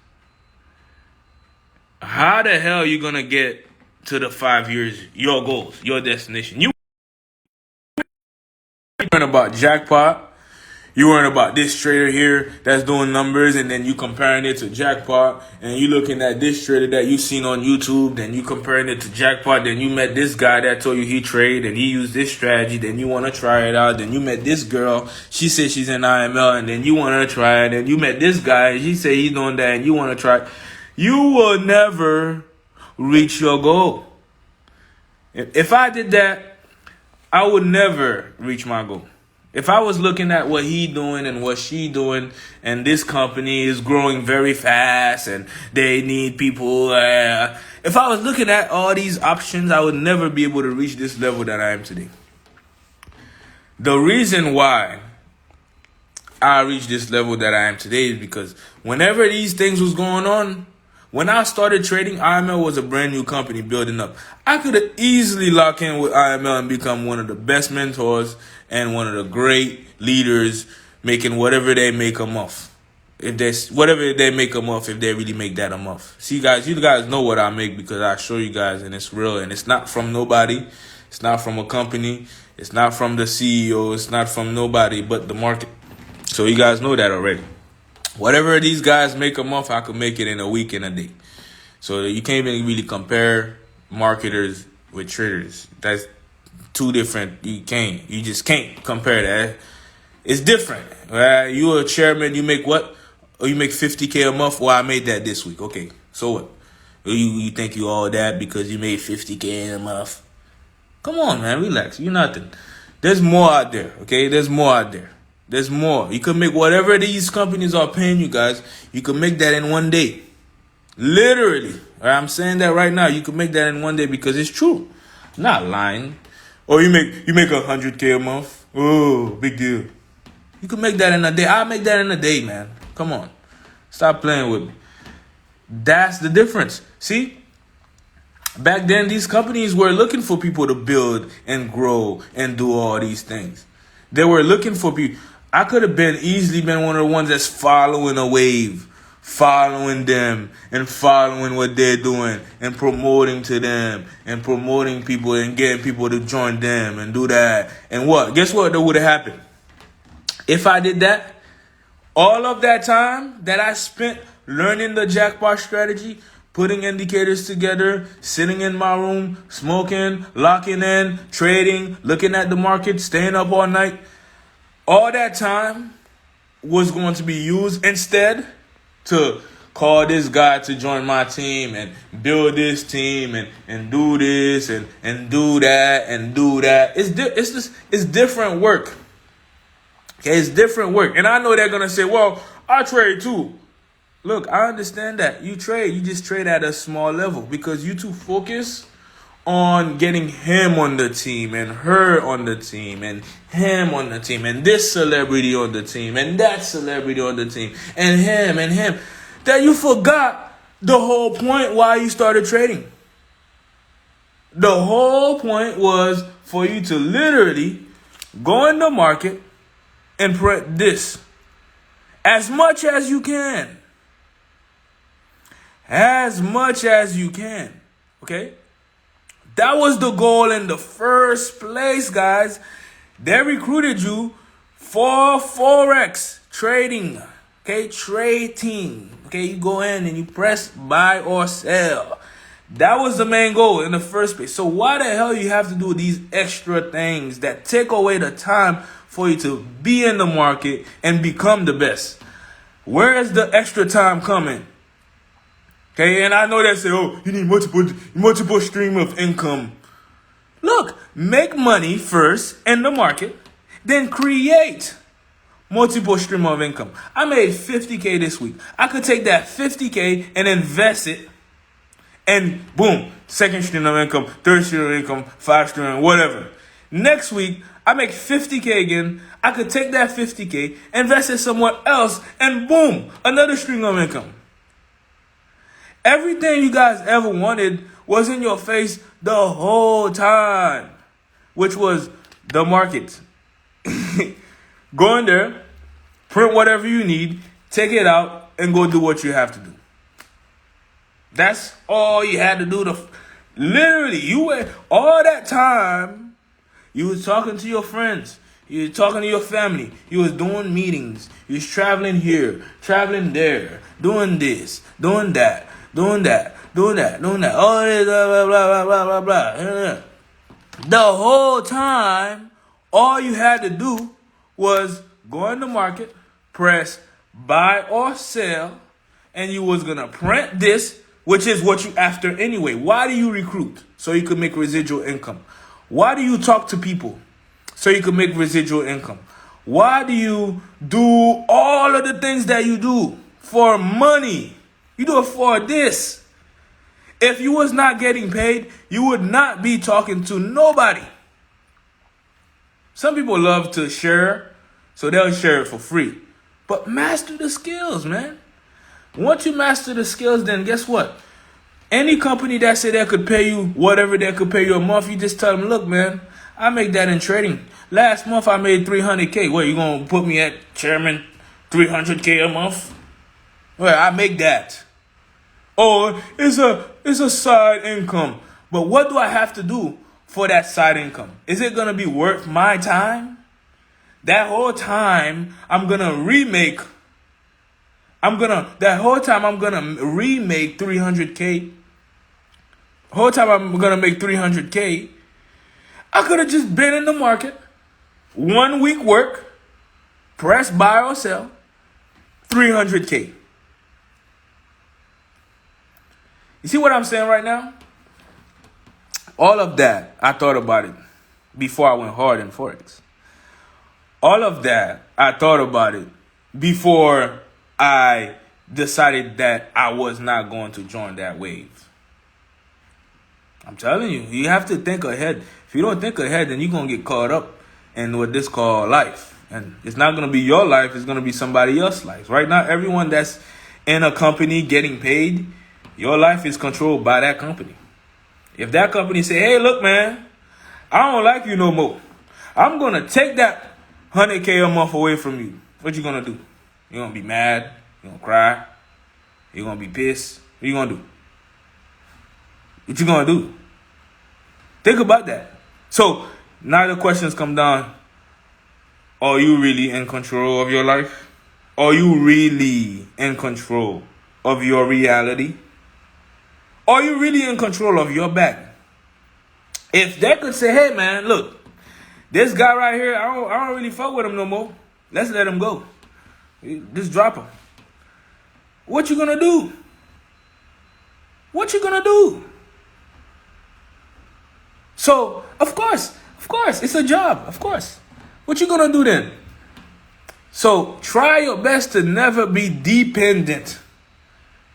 how the hell are you going to get to the 5 years, your goals, your destination? You learn about Jackpot. You learn about this trader here that's doing numbers, and then you comparing it to Jackpot, and you looking at this trader that you seen on YouTube, then you comparing it to Jackpot, then you met this guy that told you he trade and he used this strategy, then you want to try it out, then you met this girl, she said she's in IML, and then you want to try it, and you met this guy, and he said he's doing that, and you want to try it. You will never reach your goal. If I did that, I would never reach my goal. If I was looking at what he doing and what she doing, and this company is growing very fast and they need people, if I was looking at all these options, I would never be able to reach this level that I am today. The reason why I reached this level that I am today is because whenever these things was going on, when I started trading, IML was a brand new company building up. I could have easily locked in with IML and become one of the best mentors and one of the great leaders, making whatever they make a month. Whatever they make a month, if they really make that a month. See, guys, you guys know what I make because I show you guys, and it's real, and it's not from nobody. It's not from a company. It's not from the CEO. It's not from nobody but the market. So you guys know that already. Whatever these guys make a month, I could make it in a week and a day. So you can't even really compare marketers with traders. That's two different. You just can't compare that. It's different. You a chairman, you make what? Oh, you make 50K a month? Well, I made that this week. Okay, so what? You think you all that because you made 50K in a month? Come on, man, relax. You're nothing. There's more out there, okay? There's more out there. There's more. You can make whatever these companies are paying you guys, you can make that in one day. Literally. I'm saying that right now. You can make that in one day because it's true. I'm not lying. Or you make 100K a month. Oh, big deal. You can make that in a day. I'll make that in a day, man. Come on. Stop playing with me. That's the difference. See? Back then, these companies were looking for people to build and grow and do all these things. They were looking for people. I could have easily been one of the ones that's following a wave, following them and following what they're doing and promoting to them and promoting people and getting people to join them and do that. And what? Guess what? That would have happened. If I did that, all of that time that I spent learning the jackpot strategy, putting indicators together, sitting in my room, smoking, locking in, trading, looking at the market, staying up all night, all that time was going to be used instead to call this guy to join my team and build this team and do this and do that and do that. It's different work. Okay, it's different work. And I know they're going to say, well, I trade too. Look, I understand that. You trade. You just trade at a small level because you too focused on getting him on the team and her on the team and him on the team and this celebrity on the team and that celebrity on the team and him that you forgot the whole point why you started trading. The whole point was for you to literally go in the market and print this as much as you can. As much as you can. Okay? That was the goal in the first place, guys. They recruited you for Forex trading. Okay? Trading. Okay? You go in and you press buy or sell. That was the main goal in the first place. So why the hell you have to do these extra things that take away the time for you to be in the market and become the best? Where is the extra time coming? Okay, and I know they say, oh, you need multiple stream of income. Look, make money first in the market, then create multiple stream of income. I made $50K this week. I could take that $50K and invest it, and boom, second stream of income, third stream of income, 5 stream, whatever. Next week, I make $50K again. I could take that $50K, invest it somewhere else, and boom, another stream of income. Everything you guys ever wanted was in your face the whole time, which was the market. Go in there, print whatever you need, take it out, and go do what you have to do. That's all you had to do. Literally, you were all that time, you was talking to your friends, you was talking to your family, you was doing meetings, you was traveling here, traveling there, doing this, doing that. Doing that. All this, blah, blah, blah, blah, blah. The whole time, all you had to do was go in the market, press buy or sell, and you was going to print this, which is what you after anyway. Why do you recruit? So you can make residual income. Why do you talk to people? So you can make residual income. Why do you do all of the things that you do? For money. You do it for this. If you was not getting paid, you would not be talking to nobody. Some people love to share, so they'll share it for free. But master the skills, man. Once you master the skills, then guess what? Any company that say they could pay you whatever they could pay you a month, you just tell them, look, man, I make that in trading. Last month I made $300K. What, you gonna put me at chairman $300K a month? Well, I make that. Oh, it's a side income. But what do I have to do for that side income? Is it going to be worth my time? That whole time I'm going to remake 300K. Whole time I'm going to make 300K. I could have just been in the market. 1 week work. Press buy or sell. 300K. You see what I'm saying right now? All of that, I thought about it before I went hard in Forex. All of that, I thought about it before I decided that I was not going to join that wave. I'm telling you, you have to think ahead. If you don't think ahead, then you're going to get caught up in what this called life. And it's not going to be your life, it's going to be somebody else's life. Right now, everyone that's in a company getting paid, your life is controlled by that company. If that company say, hey, look, man, I don't like you no more. I'm going to take that $100K a month away from you. What you going to do? You going to be mad? You going to cry? You going to be pissed? What you going to do? What you going to do? Think about that. So now the questions come down. Are you really in control of your life? Are you really in control of your reality? Are you really in control of your back? If they could say, hey, man, look, this guy right here, I don't really fuck with him no more. Let's let him go. Just drop him. What you gonna do? What you gonna do? So, of course, it's a job, of course. What you gonna do then? So, try your best to never be dependent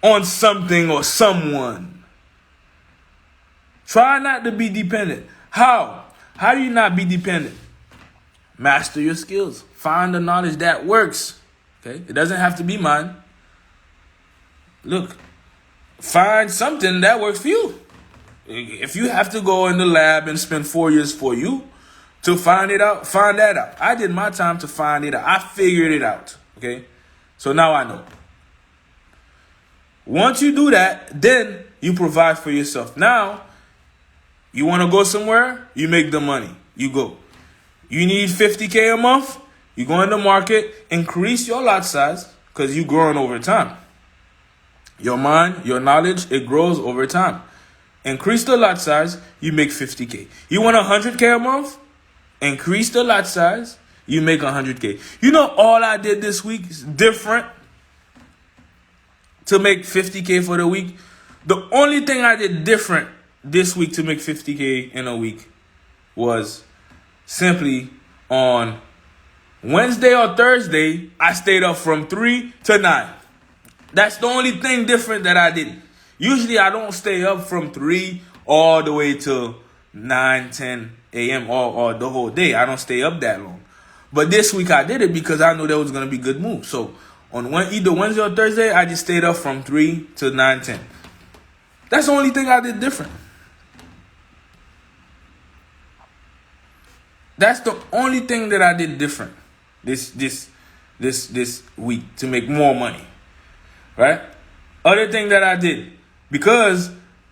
on something or someone. Try not to be dependent. How? How do you not be dependent? Master your skills. Find the knowledge that works. Okay? It doesn't have to be mine. Look, find something that works for you. If you have to go in the lab and spend 4 years for you to find it out, find that out. I did my time to find it out. I figured it out. Okay? So now I know. Once you do that, then you provide for yourself. Now, you want to go somewhere, you make the money. You go. You need $50K a month, you go in the market, increase your lot size because you're growing over time. Your mind, your knowledge, it grows over time. Increase the lot size, you make $50K. You want $100K a month? Increase the lot size, you make $100K. You know, all I did this week is different to make $50K for the week. The only thing I did different this week to make $50K in a week was simply on Wednesday or Thursday, I stayed up from 3 to 9. That's the only thing different that I did. Usually I don't stay up from 3 all the way to 9, 10 a.m. or the whole day. I don't stay up that long. But this week I did it because I knew there was going to be good moves. So on either Wednesday or Thursday, I just stayed up from 3 to 9, 10. That's the only thing I did different. That's the only thing that I did different this week to make more money. Right? Other thing that I did, because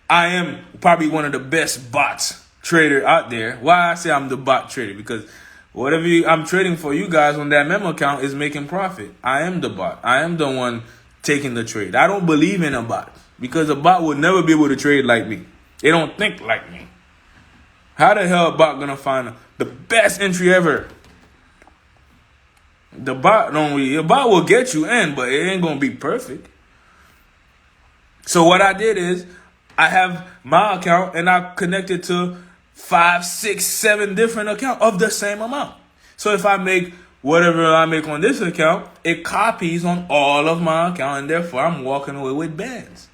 I am probably one of the best bots trader out there. Why I say I'm the bot trader? Because whatever I'm trading for you guys on that memo account is making profit. I am the bot. I am the one taking the trade. I don't believe in a bot because a bot will never be able to trade like me. They don't think like me. How the hell a bot gonna find the best entry ever? The bot will get you in, but it ain't gonna be perfect. So what I did is I have my account and I connected to 5, 6, 7 different accounts of the same amount. So if I make whatever I make on this account, it copies on all of my account, and therefore I'm walking away with bands.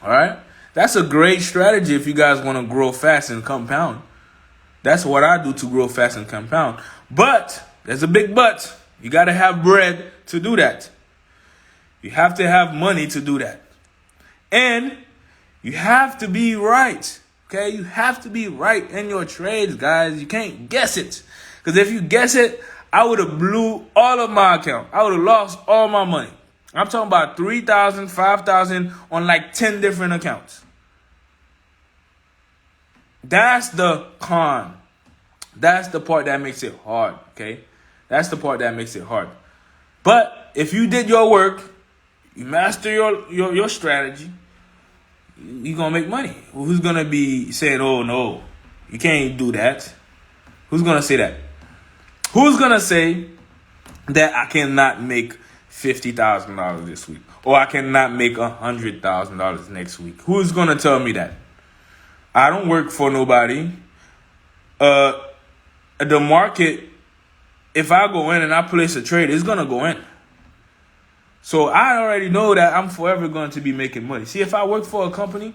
All right? That's a great strategy if you guys want to grow fast and compound. That's what I do to grow fast and compound. But there's a big but. You got to have bread to do that. You have to have money to do that. And you have to be right. Okay? You have to be right in your trades, guys. You can't guess it. Because if you guess it, I would have blew all of my account. I would have lost all my money. I'm talking about 3,000, 5,000 on like 10 different accounts. That's the con. That's the part that makes it hard, okay? That's the part that makes it hard. But if you did your work, you master your strategy, you're going to make money. Well, who's going to be saying, oh, no, you can't do that? Who's going to say that? Who's going to say that I cannot make $50,000 this week? Or I cannot make $100,000 next week? Who's going to tell me that? I don't work for nobody. The market, if I go in and I place a trade, it's going to go in. So I already know that I'm forever going to be making money. See, if I work for a company,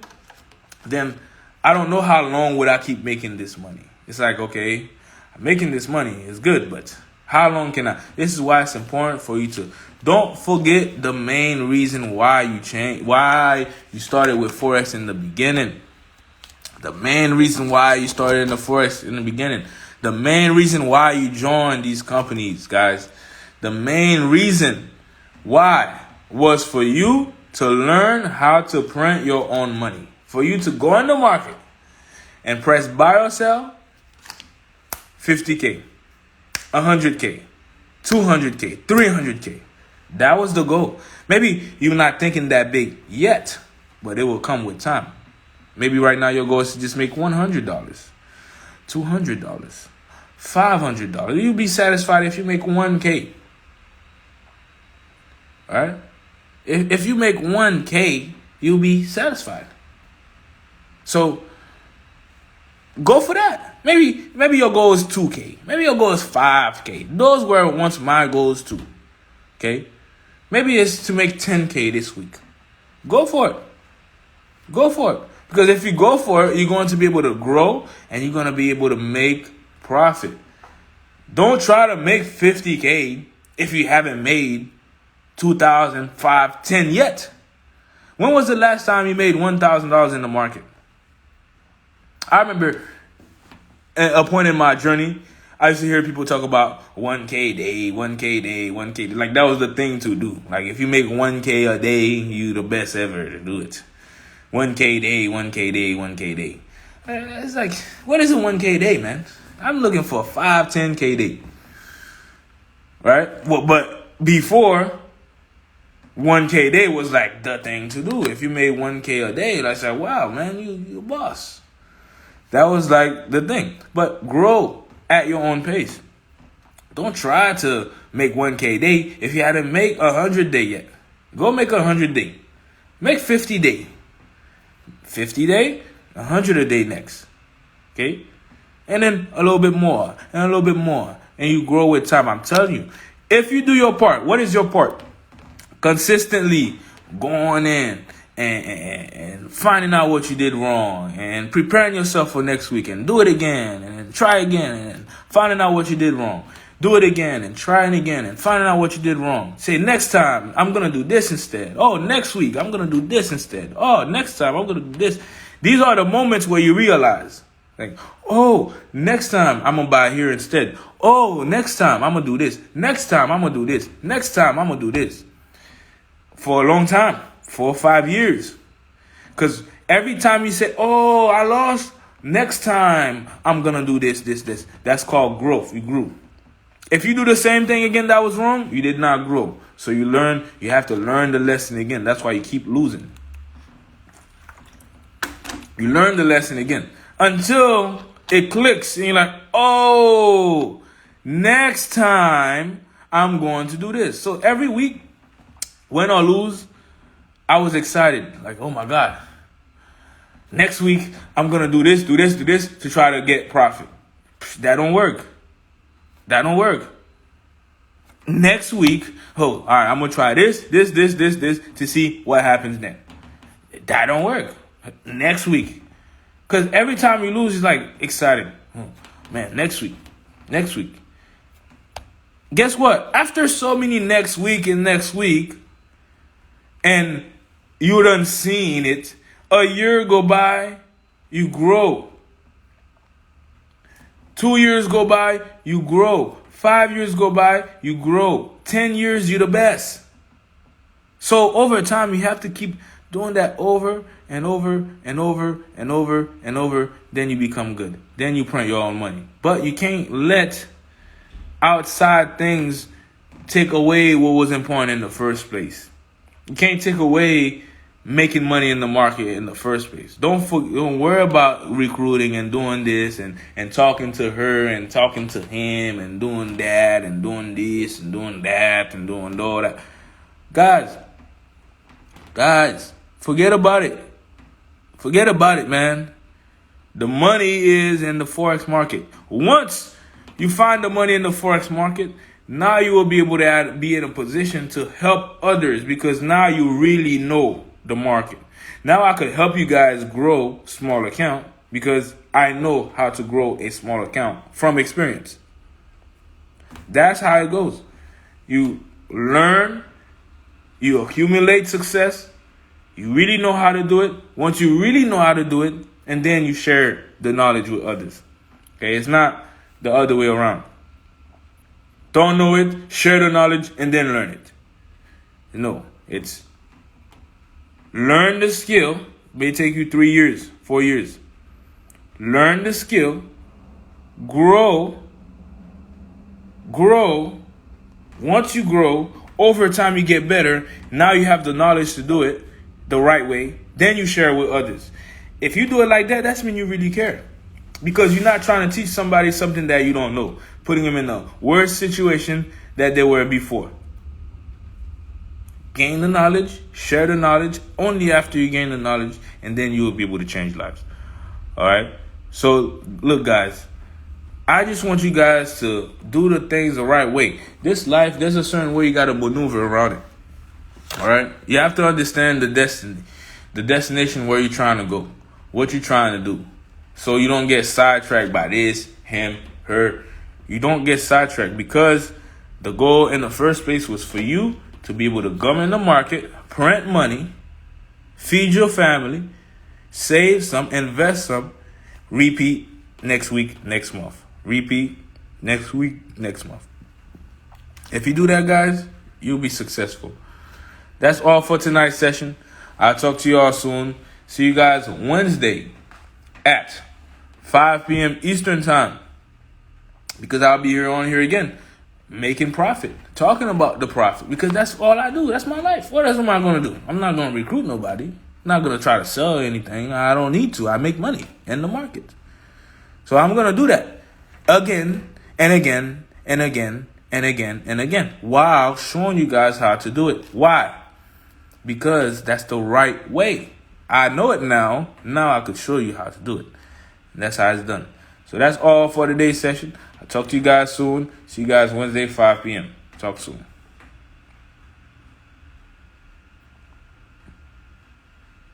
then I don't know how long would I keep making this money. It's like, okay, I'm making this money. It's good, but how long can I? This is why it's important for you to don't forget the main reason why you started with Forex in the beginning. The main reason why you started in the Forex in the beginning. The main reason why you joined these companies, guys. The main reason why was for you to learn how to print your own money. For you to go in the market and press buy or sell, 50K, 100K, 200K, 300K. That was the goal. Maybe you're not thinking that big yet, but it will come with time. Maybe right now your goal is to just make $100, $200, $500. You'll be satisfied if you make 1K. All right? If you make 1K, you'll be satisfied. So go for that. Maybe your goal is 2K. Maybe your goal is 5K. Those were once my goals too. Okay? Maybe it's to make 10K this week. Go for it. Go for it. Because if you go for it, you're going to be able to grow and you're going to be able to make profit. Don't try to make 50K if you haven't made 2,000, 5, 10 yet. When was the last time you made $1,000 in the market? I remember at a point in my journey, I used to hear people talk about 1K day, 1K day, 1K day. Like, that was the thing to do. Like, if you make 1K a day, you the best ever to do it. 1K day, 1K day, 1K day. It's like, what is a 1K day, man? I'm looking for a 5, 10K day. Right? Well, but before, 1K day was like the thing to do. If you made 1K a day, I said, wow, man, you a boss. That was like the thing. But grow at your own pace. Don't try to make 1K a day if you hadn't made 100 day yet. Go make 100 day. Make 50 day. 50 day, 100 a day next. Okay? And then a little bit more, and a little bit more. And you grow with time. I'm telling you. If you do your part, what is your part? Consistently going in and finding out what you did wrong and preparing yourself for next week and do it again and try again and finding out what you did wrong. Do it again and trying again and finding out what you did wrong. Say, next time, I'm going to do this instead. Oh, next week, I'm going to do this instead. Oh, next time, I'm going to do this. These are the moments where you realize, like, oh, next time, I'm going to buy here instead. Oh, next time, I'm going to do this. Next time, I'm going to do this. Next time, I'm going to do this. For a long time, 4 or 5 years. Because every time you say, oh, I lost, next time, I'm going to do this, this, this. That's called growth. You grew. If you do the same thing again that was wrong, you did not grow. So you have to learn the lesson again. That's why you keep losing. You learn the lesson again until it clicks and you're like, oh, next time I'm going to do this. So every week, win or lose, I was excited. Like, oh my God. Next week, I'm going to do this to try to get profit. That don't work. That don't work. Next week, all right, I'm going to try this to see what happens then. That don't work. Next week. Because every time you lose, it's like excited. Man, next week. Guess what? After so many next week, and you done seen it, a year go by, you grow. 2 years go by, you grow. 5 years go by, you grow. 10 years, you're the best. So over time, you have to keep doing that over and over and over and over and over. Then you become good. Then you print your own money. But you can't let outside things take away what was important in the first place. You can't take away making money in the market in the first place. Don't worry about recruiting and doing this and talking to her and talking to him and doing that and doing this and doing that and doing all that. Guys, forget about it. Forget about it, man. The money is in the Forex market. Once you find the money in the Forex market, now you will be able to be in a position to help others because now you really know the market. Now I could help you guys grow small account because I know how to grow a small account from experience. That's how it goes. You learn, you accumulate success, you really know how to do it. Once you really know how to do it, and then you share the knowledge with others. Okay, it's not the other way around. Don't know it, share the knowledge, and then learn it. No, it's learn the skill. May take you 3 years, 4 years. Learn the skill, grow. Once you grow, over time you get better. Now you have the knowledge to do it the right way. Then you share it with others. If you do it like that, that's when you really care. Because you're not trying to teach somebody something that you don't know. Putting them in a worse situation that they were before. Gain the knowledge, share the knowledge only after you gain the knowledge, and then you will be able to change lives. All right? So, look, guys, I just want you guys to do the things the right way. This life, there's a certain way you got to maneuver around it. All right? You have to understand the destiny, the destination where you're trying to go. what you're trying to do. So you don't get sidetracked by this, him, her. You don't get sidetracked, because the goal in the first place was for you to be able to come in the market, print money, feed your family, save some, invest some, repeat next week, next month. Repeat next week, next month. If you do that, guys, you'll be successful. That's all for tonight's session. I'll talk to you all soon. See you guys Wednesday at 5 p.m. Eastern Time, because I'll be on here again, making profit, talking about the profit, because that's all I do. That's my life. What else am I going to do? I'm not going to recruit nobody. I'm not going to try to sell anything. I don't need to. I make money in the market. So I'm going to do that again and again and again and again and again, while showing you guys how to do it. Why? Because that's the right way. I know it now. Now I could show you how to do it. And that's how it's done. So that's all for today's session. I'll talk to you guys soon. See you guys Wednesday, 5 p.m. Talk soon.